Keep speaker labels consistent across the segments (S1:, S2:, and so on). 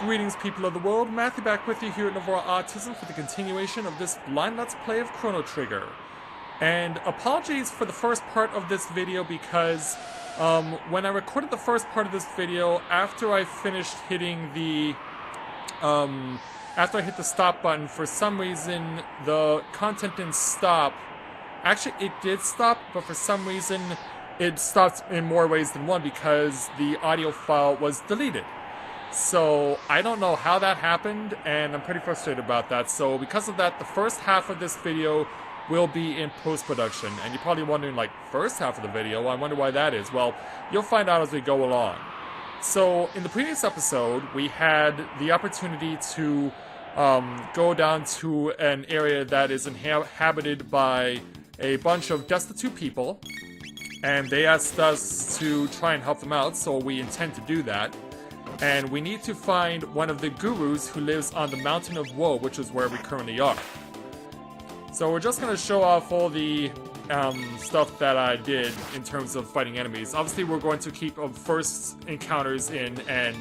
S1: Greetings, people of the world. Matthew back with you here at Novora Autism for the continuation of this blind let's play of Chrono Trigger. And apologies for the first part of this video because when I recorded the first part of this video, after I finished hitting the after I hit the stop button, for some reason the content didn't stop. Actually, it did stop, but for some reason it stopped in more ways than one because the audio file was deleted. So I don't know how that happened, and I'm pretty frustrated about that. So because of that, the first half of this video will be in post-production. And you're probably wondering, like, first half of the video? I wonder why that is. Well, you'll find out as we go along. So in the previous episode, we had the opportunity to go down to an area that is inhabited by a bunch of destitute people. And they asked us to try and help them out, so we intend to do that. And we need to find one of the gurus who lives on the Mountain of Woe, which is where we currently are. So we're just going to show off all the stuff that I did in terms of fighting enemies. Obviously, we're going to keep first encounters in and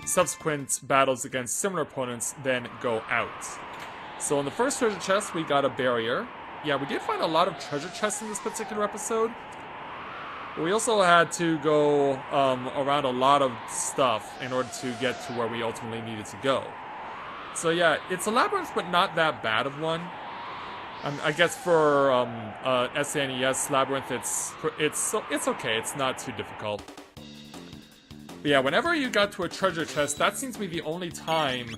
S1: subsequent battles against similar opponents then go out. So in the first treasure chest, we got a barrier. Yeah, we did find a lot of treasure chests in this particular episode. We also had to go around a lot of stuff in order to get to where we ultimately needed to go. So yeah, it's a labyrinth, but not that bad of one. I guess for SNES labyrinth, it's okay. It's not too difficult. But yeah, whenever you got to a treasure chest, that seems to be the only time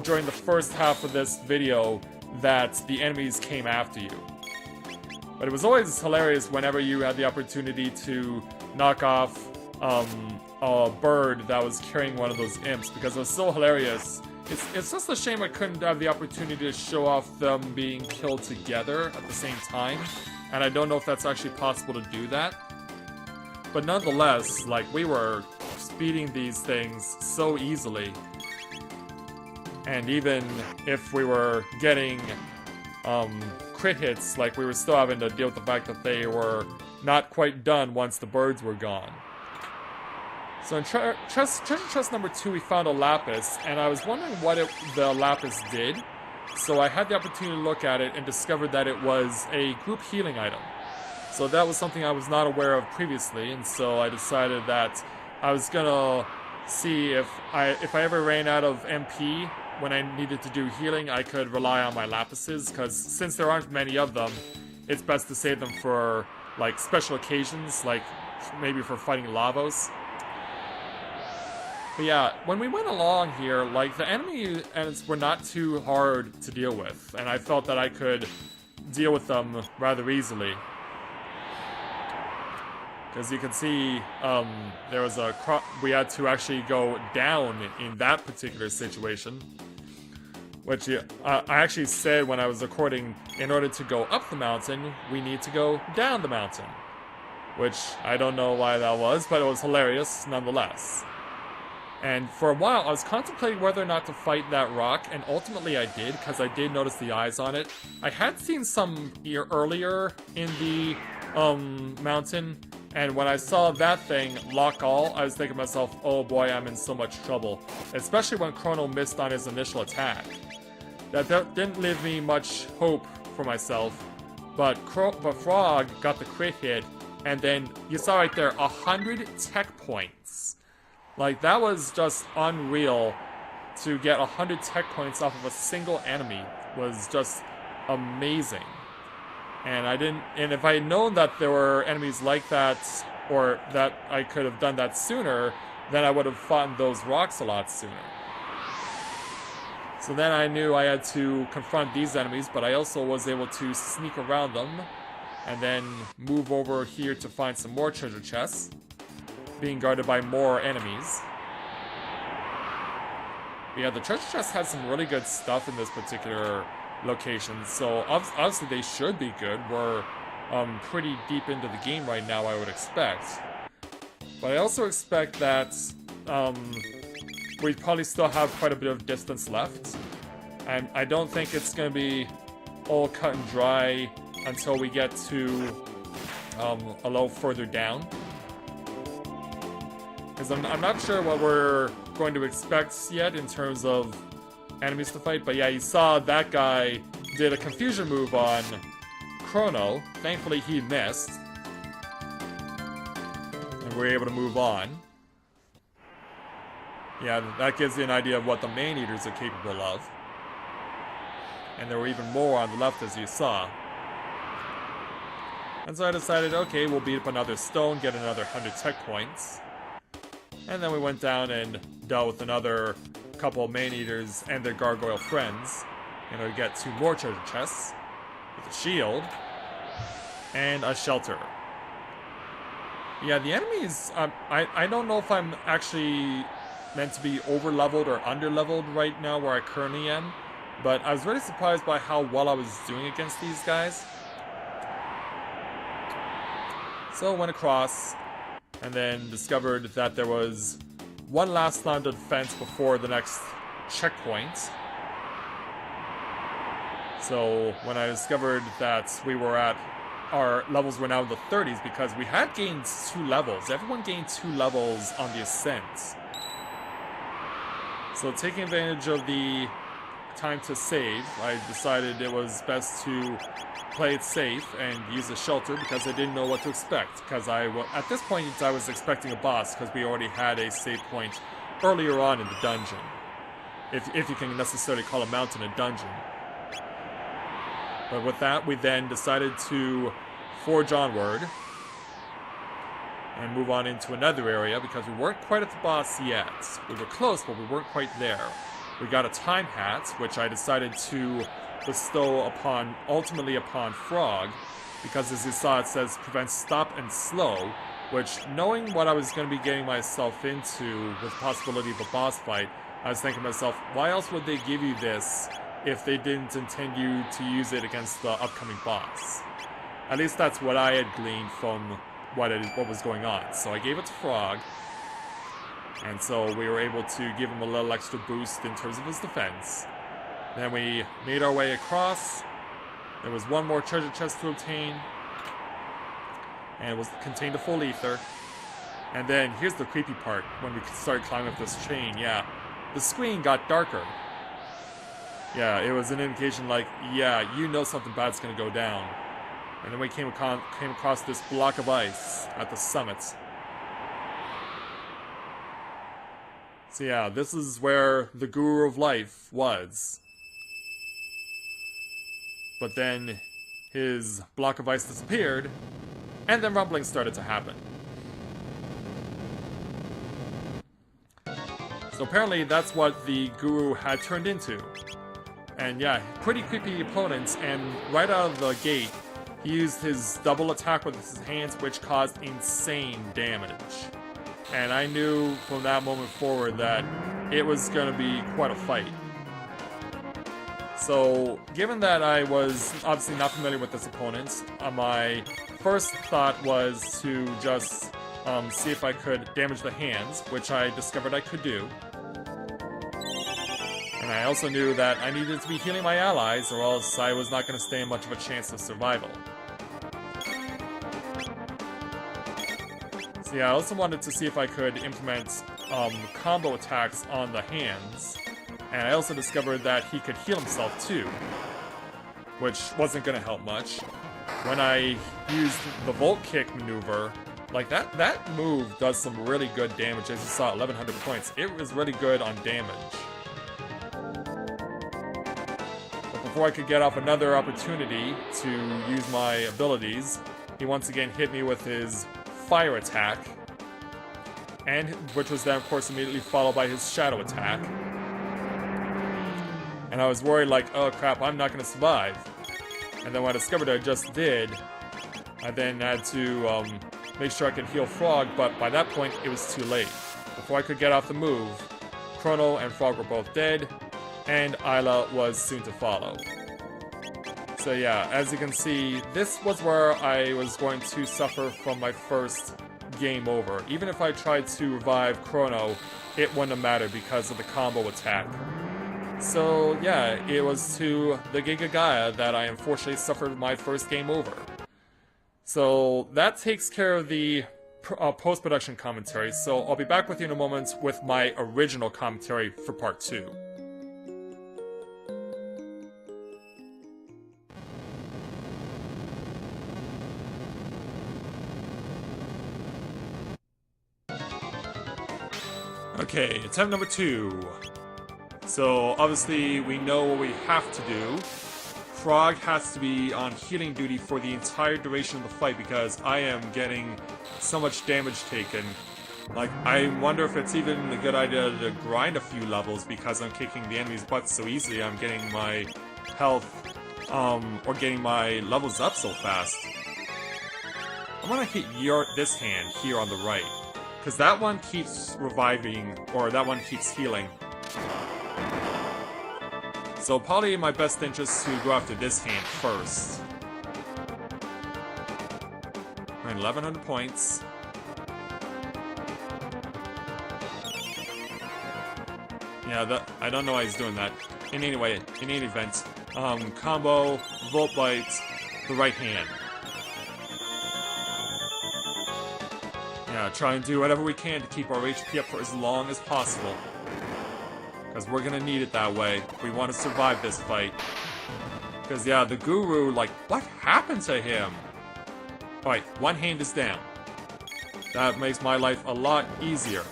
S1: during the first half of this video that the enemies came after you. But it was always hilarious whenever you had the opportunity to knock off a bird that was carrying one of those imps, because it was so hilarious. It's just a shame I couldn't have the opportunity to show off them being killed together at the same time, and I don't know if that's actually possible to do that. But nonetheless, like, we were speeding these things so easily, and even if we were getting crit hits, like, we were still having to deal with the fact that they were not quite done once the birds were gone. So in treasure chest number 2, we found a lapis, and I was wondering what the lapis did. So I had the opportunity to look at it and discovered that it was a group healing item. So that was something I was not aware of previously, and so I decided that I was gonna see if I ever ran out of MP when I needed to do healing, I could rely on my lapises, because since there aren't many of them, it's best to save them for, like, special occasions, like maybe for fighting Lavos. But yeah, when we went along here, like, the enemies were not too hard to deal with, and I felt that I could deal with them rather easily. As you can see, there was we had to actually go down in that particular situation. Which I actually said when I was recording, in order to go up the mountain, we need to go down the mountain. Which, I don't know why that was, but it was hilarious nonetheless. And for a while, I was contemplating whether or not to fight that rock, and ultimately I did, because I did notice the eyes on it. I had seen some earlier in the mountain, and when I saw that thing, lock all, I was thinking to myself, oh boy, I'm in so much trouble. Especially when Chrono missed on his initial attack. That didn't leave me much hope for myself, but Frog got the crit hit, and then, you saw right there, 100 tech points. Like, that was just unreal. To get 100 tech points off of a single enemy was just amazing. And if I had known that there were enemies like that, or that I could have done that sooner, then I would have fought those rocks a lot sooner. So then I knew I had to confront these enemies, but I also was able to sneak around them, and then move over here to find some more treasure chests, being guarded by more enemies. But yeah, the treasure chest had some really good stuff in this particular location, so obviously they should be good. We're pretty deep into the game right now, I would expect. But I also expect that we probably still have quite a bit of distance left. And I don't think it's going to be all cut and dry until we get to a little further down. Because I'm not sure what we're going to expect yet in terms of enemies to fight. But yeah, you saw that guy did a confusion move on Chrono. Thankfully, he missed. And we're able to move on. Yeah, that gives you an idea of what the Man-Eaters are capable of. And there were even more on the left, as you saw. And so I decided, okay, we'll beat up another stone, get another 100 tech points. And then we went down and dealt with another couple of Man-Eaters and their gargoyle friends. And we get 2 more treasure chests with a shield and a shelter. Yeah, the enemies, I don't know if I'm actually meant to be over-leveled or under-leveled right now where I currently am. But I was really surprised by how well I was doing against these guys. So I went across and then discovered that there was one last line of defense before the next checkpoint. So when I discovered that we were at, our levels were now in the 30s because we had gained 2 levels. Everyone gained 2 levels on the ascent. So taking advantage of the time to save, I decided it was best to play it safe and use a shelter because I didn't know what to expect. Because at this point I was expecting a boss because we already had a save point earlier on in the dungeon. If you can necessarily call a mountain a dungeon. But with that, we then decided to forge onward and move on into another area because we weren't quite at the boss yet. We were close, but we weren't quite there. We got a time hat, which I decided to bestow ultimately upon Frog, because as you saw it says prevent stop and slow, which knowing what I was going to be getting myself into with the possibility of a boss fight, I was thinking to myself, why else would they give you this if they didn't intend you to use it against the upcoming boss? At least that's what I had gleaned from what was going on. So I gave it to Frog, and so we were able to give him a little extra boost in terms of his defense. Then we made our way across. There was one more treasure chest to obtain, and it contained a full ether. And then here's the creepy part, when we started climbing up this chain, yeah, the screen got darker. Yeah, it was an indication like, yeah, you know something bad's gonna go down. And then we came across this block of ice at the summit. So yeah, this is where the Guru of Life was. But then his block of ice disappeared, and then rumbling started to happen. So apparently that's what the Guru had turned into. And yeah, pretty creepy opponents, and right out of the gate, he used his double attack with his hands, which caused insane damage. And I knew from that moment forward that it was going to be quite a fight. So, given that I was obviously not familiar with this opponent, my first thought was to just see if I could damage the hands, which I discovered I could do. And I also knew that I needed to be healing my allies, or else I was not going to stand much of a chance of survival. So yeah, I also wanted to see if I could implement combo attacks on the hands. And I also discovered that he could heal himself too, which wasn't going to help much. When I used the Volt Kick maneuver, like that move does some really good damage. As you saw, 1100 points. It was really good on damage. But before I could get off another opportunity to use my abilities, he once again hit me with his fire attack, and which was then of course immediately followed by his shadow attack. And I was worried like, oh crap, I'm not going to survive. And then when I discovered I just did, I then had to make sure I could heal Frog, but by that point it was too late. Before I could get off the move, Chrono and Frog were both dead, and Isla was soon to follow. So yeah, as you can see, this was where I was going to suffer from my first game over. Even if I tried to revive Chrono, it wouldn't have mattered because of the combo attack. So yeah, it was to the Giga Gaia that I unfortunately suffered my first game over. So that takes care of the post-production commentary, so I'll be back with you in a moment with my original commentary for part 2. Okay, attempt number 2. So, obviously, we know what we have to do. Frog has to be on healing duty for the entire duration of the fight because I am getting so much damage taken. Like, I wonder if it's even a good idea to grind a few levels because I'm kicking the enemy's butt so easily. I'm getting my health, or getting my levels up so fast. I'm gonna hit this hand here on the right, because that one keeps reviving, or that one keeps healing. So probably in my best interest to go after this hand first. Alright, 1100 points. Yeah, I don't know why he's doing that. In any event, combo, Volt Bite, the right hand. Yeah, try and do whatever we can to keep our HP up for as long as possible. Because we're gonna need it that way if we want to survive this fight. Because, yeah, the Guru, like, what happened to him? Alright, one hand is down. That makes my life a lot easier.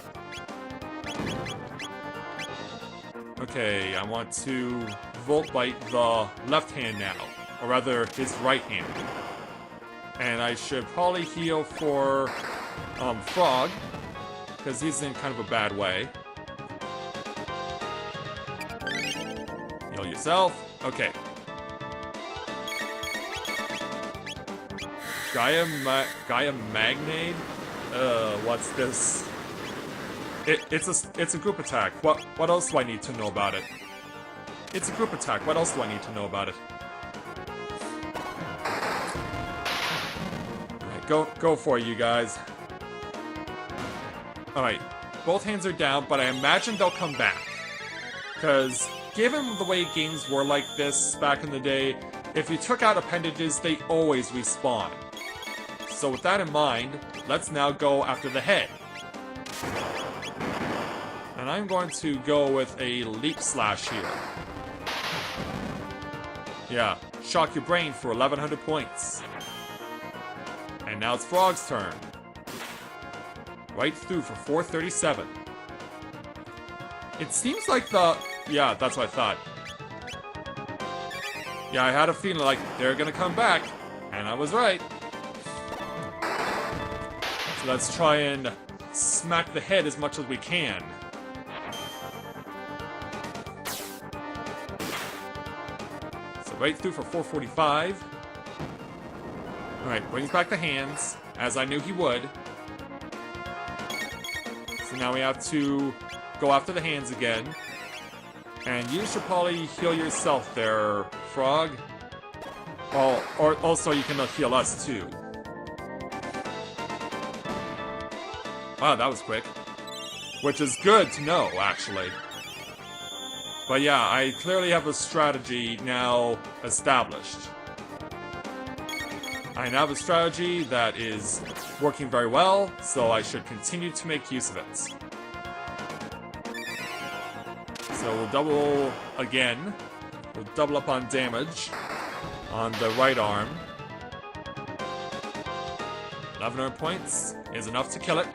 S1: Okay, I want to Volt Bite the left hand now. Or rather, his right hand. And I should probably heal for Frog, because he's in kind of a bad way. Heal yourself. Okay. Gaia Magnade? What's this? It's a group attack. What else do I need to know about it? It's a group attack. What else do I need to know about it? Alright, go for it, you guys. Alright, both hands are down, but I imagine they'll come back. Because, given the way games were like this back in the day, if you took out appendages, they always respawn. So with that in mind, let's now go after the head. And I'm going to go with a Leap Slash here. Yeah, shock your brain for 1100 points. And now it's Frog's turn. Right through for 437. It seems like yeah, that's what I thought. Yeah, I had a feeling like they're gonna come back, and I was right. So let's try and smack the head as much as we can. So right through for 445. Alright, brings back the hands, as I knew he would. So now we have to go after the hands again. And you should probably heal yourself there, Frog. Oh, or also you can heal us too. Wow, that was quick. Which is good to know, actually. But yeah, I clearly have a strategy now established. I now have a strategy that is working very well, so I should continue to make use of it. So we'll double again. We'll double up on damage on the right arm. 1100 points is enough to kill it.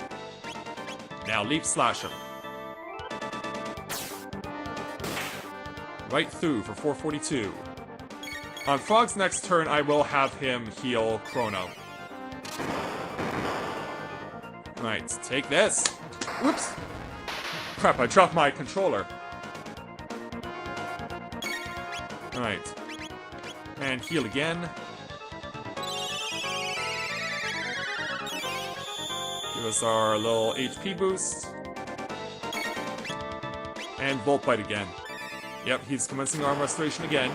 S1: Now Leap Slash him. Right through for 442. On Frog's next turn, I will have him heal Chrono. Alright, take this. Whoops! Crap, I dropped my controller. Alright. And heal again. Give us our little HP boost. And Volt Bite again. Yep, he's commencing arm restoration again.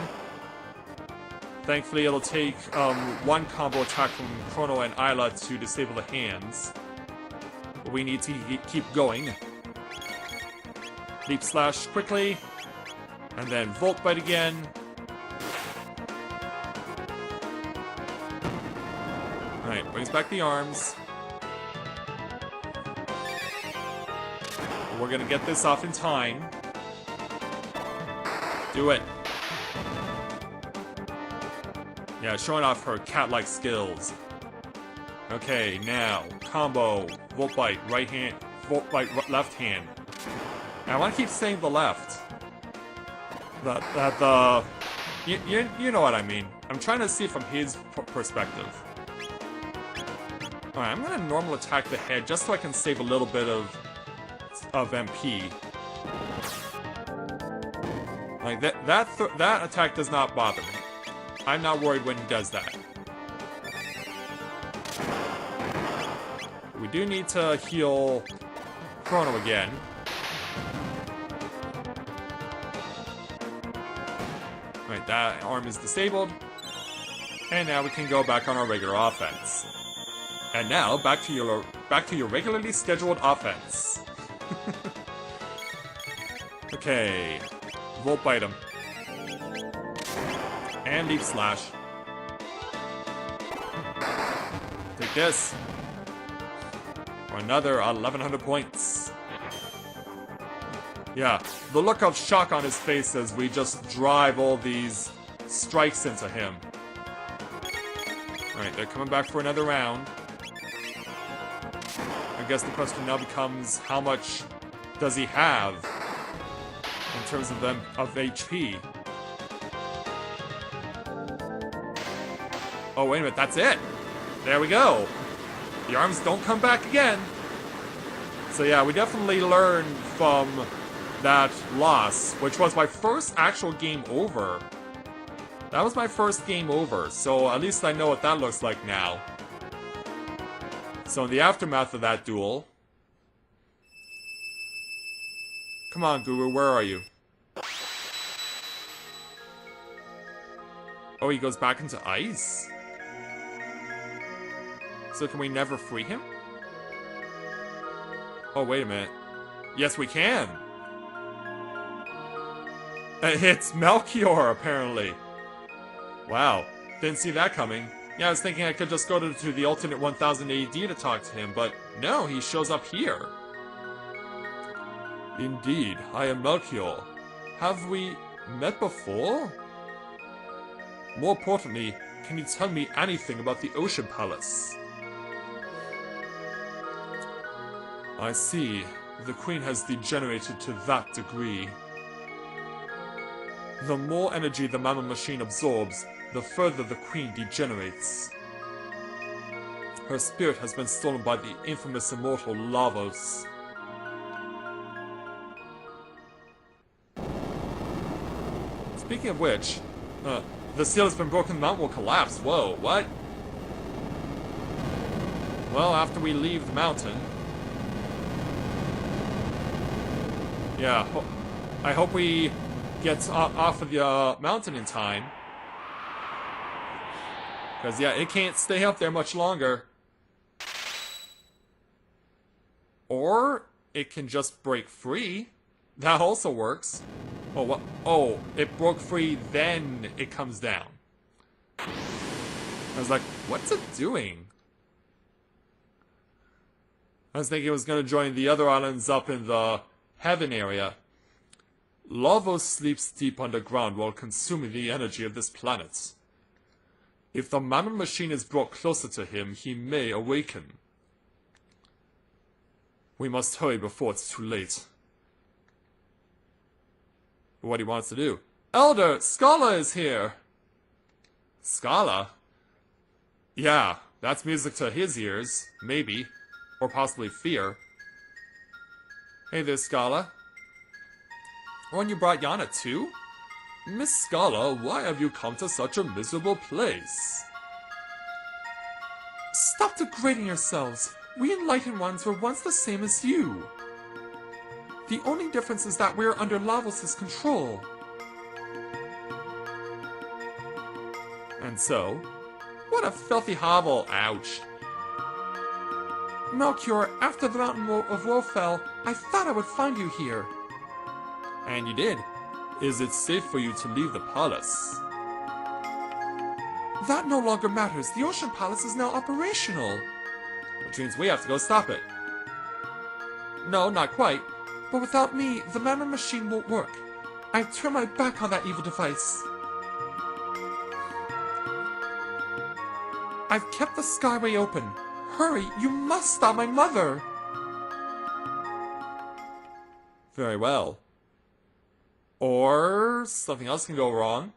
S1: Thankfully, it'll take one combo attack from Chrono and Isla to disable the hands. But we need to keep going. Leap Slash quickly. And then Volt Bite again. Alright, brings back the arms. We're gonna get this off in time. Do it. Yeah, showing off her cat-like skills. Okay, now, combo, Volt Bite, right hand, Volt Bite, left hand. And I want to keep saying the left. You know what I mean. I'm trying to see from his perspective. Alright, I'm gonna normal attack the head just so I can save a little bit of MP. Like, that attack does not bother me. I'm not worried when he does that. We do need to heal Chrono again. Right, that arm is disabled. And now we can go back on our regular offense. And now, back to your regularly scheduled offense. Okay. Volt Bite him. And Leap Slash. Take this. For another 1100 points. Yeah, the look of shock on his face as we just drive all these strikes into him. Alright, they're coming back for another round. I guess the question now becomes, how much does he have in terms of HP? Oh, wait a minute, that's it! There we go! The arms don't come back again! So yeah, we definitely learned from that loss, which was my first actual game over. That was my first game over, so at least I know what that looks like now. So in the aftermath of that duel... Come on, Guru, where are you? Oh, he goes back into ice? So can we never free him? Oh, wait a minute. Yes, we can! It's Melchior, apparently. Wow, didn't see that coming. Yeah, I was thinking I could just go to the alternate 1000 AD to talk to him, but no, he shows up here. Indeed, I am Melchior. Have we met before? More importantly, can you tell me anything about the Ocean Palace? I see. The Queen has degenerated to that degree. The more energy the Mammon Machine absorbs, the further the Queen degenerates. Her spirit has been stolen by the infamous immortal Lavos. Speaking of which, the seal has been broken, the mountain will collapse. Whoa, what? Well, after we leave the mountain... Yeah, I hope we get off of the mountain in time. Because, yeah, it can't stay up there much longer. Or, it can just break free. That also works. Oh, what? Oh, it broke free, then it comes down. I was like, what's it doing? I was thinking it was going to join the other islands up in the heaven area. Lavos sleeps deep underground while consuming the energy of this planet. If the Mammon Machine is brought closer to him, he may awaken. We must hurry before it's too late. What he wants to do. Elder, Scala is here! Scala? Yeah, that's music to his ears. Maybe. Or possibly fear. Hey there, Scala. Oh, and you brought Yana too? Miss Scala, why have you come to such a miserable place? Stop degrading yourselves. We Enlightened Ones were once the same as you. The only difference is that we're under Lavos' control. And so? What a filthy hovel, ouch. Melchior, after the Mountain of Woe fell, I thought I would find you here. And you did. Is it safe for you to leave the palace? That no longer matters. The Ocean Palace is now operational. Which means we have to go stop it. No, not quite. But without me, the mana machine won't work. I've turned my back on that evil device. I've kept the skyway open. Hurry, you must stop my mother! Very well. Or something else can go wrong.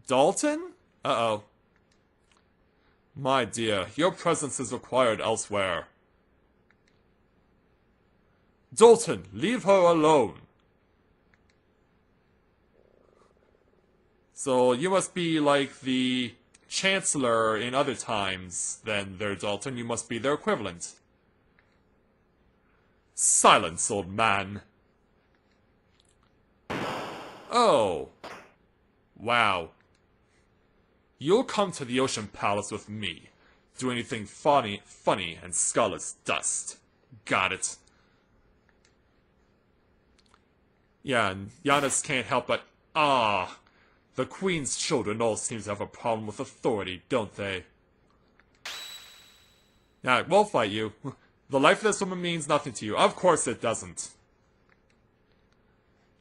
S1: Dalton? Uh-oh. My dear, your presence is required elsewhere. Dalton, leave her alone. So you must be like the Chancellor in other times, then there, Dalton. You must be their equivalent. Silence, old man. Oh. Wow. You'll come to the Ocean Palace with me. Do anything funny, and skull as dust. Got it. Yeah, and Giannis can't help but... The Queen's children all seem to have a problem with authority, don't they? Yeah, we'll fight you. The life of this woman means nothing to you. Of course it doesn't.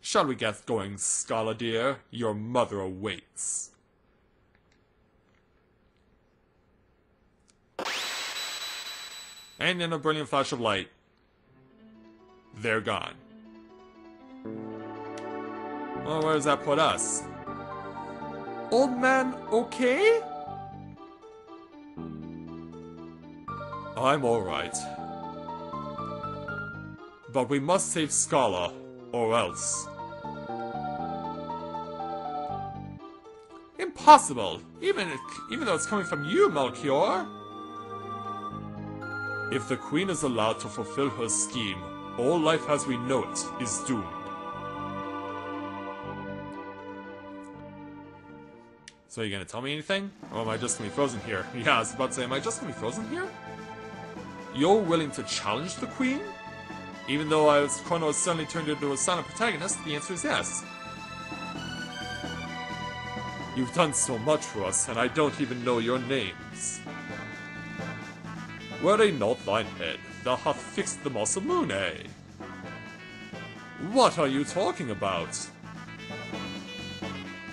S1: Shall we get going, Scala dear? Your mother awaits. And in a brilliant flash of light, they're gone. Well, where does that put us? Old man, okay? I'm alright. But we must save Scala, or else. Impossible! Even though it's coming from you, Melchior! If the Queen is allowed to fulfill her scheme, all life as we know it is doomed. So are you gonna tell me anything? Or am I just gonna be frozen here? Yeah, I was about to say, am I just gonna be frozen here? You're willing to challenge the Queen? Even though Chrono has suddenly turned into a silent protagonist, the answer is yes. You've done so much for us, and I don't even know your names. Worry not thine head, thou hath fixed the Masamune. What are you talking about?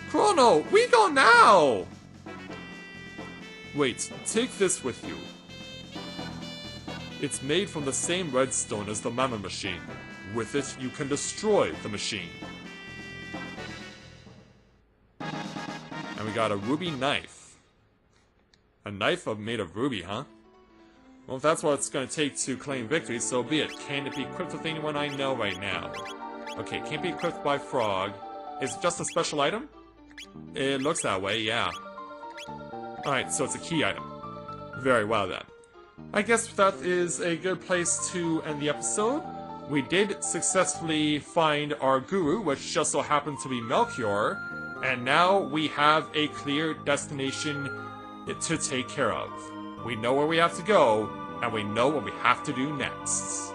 S1: Chrono, we go now! Wait, take this with you. It's made from the same redstone as the mana machine. With it, you can destroy the machine. And we got a ruby knife. A knife made of ruby, huh? Well, if that's what it's gonna take to claim victory, so be it. Can it be equipped with anyone I know right now? Okay, can't be equipped by Frog. Is it just a special item? It looks that way, yeah. Alright, so it's a key item. Very well then. I guess that is a good place to end the episode. We did successfully find our guru, which just so happened to be Melchior, and now we have a clear destination to take care of. We know where we have to go, and we know what we have to do next.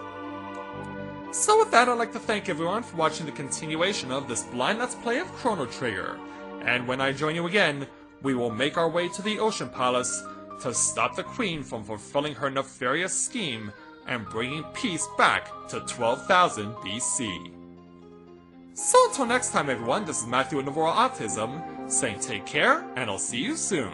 S1: So with that, I'd like to thank everyone for watching the continuation of this blind Let's Play of Chrono Trigger. And when I join you again, we will make our way to the Ocean Palace to stop the Queen from fulfilling her nefarious scheme and bringing peace back to 12,000 BC. So until next time everyone, this is Matthew with Navora Autism, saying take care, and I'll see you soon.